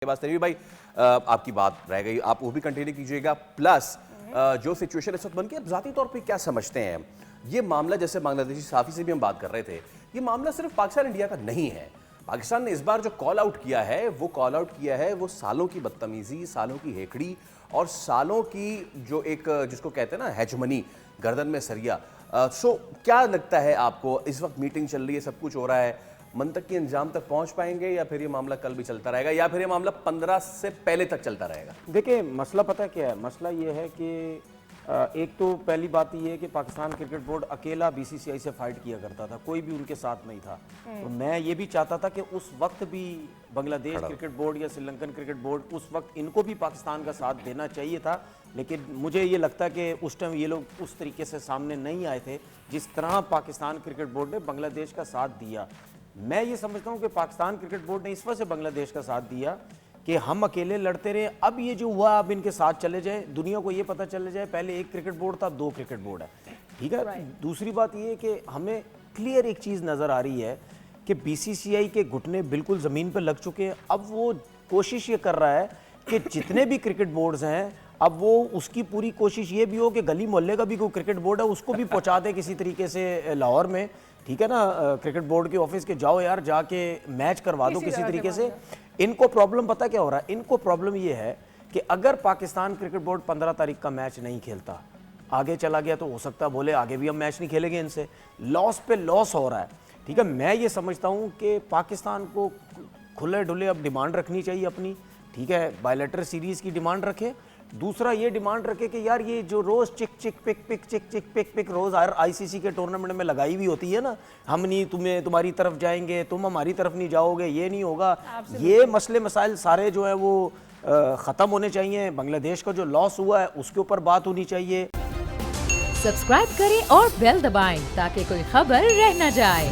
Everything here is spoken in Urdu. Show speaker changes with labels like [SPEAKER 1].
[SPEAKER 1] کے بعد تنویر بھائی آپ کی بات رہ گئی، آپ وہ بھی کنٹینیو کیجئے گا، پلس جو سچویشن اس وقت بن کے اب ذاتی طور پہ کیا سمجھتے ہیں یہ معاملہ؟ جیسے بنگلہ دیشی صحافی سے بھی ہم بات کر رہے تھے، یہ معاملہ صرف پاکستان انڈیا کا نہیں ہے. پاکستان نے اس بار جو کال آؤٹ کیا ہے وہ سالوں کی بدتمیزی، سالوں کی ہیکڑی اور سالوں کی جو ایک جس کو کہتے ہیں نا ہیجمنی، گردن میں سریا. سو کیا لگتا ہے آپ کو اس وقت میٹنگ چل رہی ہے، سب کچھ ہو رہا ہے، منطقی انجام تک پہنچ پائیں گے یا پھر یہ معاملہ کل بھی چلتا رہے گا یا پھر یہ معاملہ 15 سے پہلے تک چلتا رہے گا؟
[SPEAKER 2] دیکھیں مسئلہ پتہ کیا ہے، مسئلہ یہ ہے کہ ایک تو پہلی بات یہ ہے کہ پاکستان کرکٹ بورڈ اکیلا بی سی سی آئی سے فائٹ کیا کرتا تھا، کوئی بھی ان کے ساتھ نہیں تھا. اور میں یہ بھی چاہتا تھا کہ اس وقت بھی بنگلہ دیش کرکٹ بورڈ یا سری لنکن کرکٹ بورڈ اس وقت ان کو بھی پاکستان کا ساتھ دینا چاہیے تھا، لیکن مجھے یہ لگتا ہے کہ اس ٹائم یہ لوگ اس طریقے سے سامنے نہیں آئے تھے جس طرح پاکستان کرکٹ بورڈ نے بنگلہ دیش کا ساتھ دیا. میں یہ سمجھتا ہوں کہ پاکستان کرکٹ بورڈ نے اس وجہ سے بنگلہ دیش کا ساتھ دیا کہ ہم اکیلے لڑتے رہے، اب یہ جو ہوا اب ان کے ساتھ چلے جائیں، دنیا کو یہ پتہ چلے جائے پہلے ایک کرکٹ بورڈ تھا، 2 کرکٹ بورڈ ہے. ٹھیک ہے. دوسری بات یہ ہے کہ ہمیں کلیئر ایک چیز نظر آ رہی ہے کہ بی سی سی آئی کے گھٹنے بالکل زمین پہ لگ چکے ہیں. اب وہ کوشش یہ کر رہا ہے کہ جتنے بھی کرکٹ بورڈز ہیں اب وہ اس کی پوری کوشش یہ بھی ہو کہ گلی محلے کا بھی کوئی کرکٹ بورڈ ہے اس کو بھی پہنچا دے کسی طریقے سے لاہور میں. ٹھیک ہے نا، کرکٹ بورڈ کے آفس کے جاؤ یار، جا کے میچ کروا دو کسی طریقے سے. ان کو پرابلم پتہ کیا ہو رہا ہے، ان کو پرابلم یہ ہے کہ اگر پاکستان کرکٹ بورڈ 15 تاریخ کا میچ نہیں کھیلتا، آگے چلا گیا تو ہو سکتا ہے بولے آگے بھی ہم میچ نہیں کھیلیں گے، ان سے لاس پہ لاس ہو رہا ہے. ٹھیک ہے. میں یہ سمجھتا ہوں کہ پاکستان کو کھلے ڈھلے اب ڈیمانڈ رکھنی چاہیے اپنی. ٹھیک ہے. بائیلیٹرل سیریز کی ڈیمانڈ رکھے. دوسرا یہ ڈیمانڈ رکھے کہ یار یہ جو روز چک چک پک پک چک چک پک پک روز آئی سی سی کے ٹورنامنٹ میں لگائی ہوئی ہوتی ہے نا، ہم نہیں تمہاری طرف جائیں گے، تم ہماری طرف نہیں جاؤ گے، یہ نہیں ہوگا، یہ مسئلے مسائل سارے جو ہے وہ ختم ہونے چاہیے. بنگلہ دیش کا جو لاس ہوا ہے اس کے اوپر بات ہونی چاہیے.
[SPEAKER 3] سبسکرائب کریں اور بیل دبائیں تاکہ کوئی خبر رہ نہ جائے.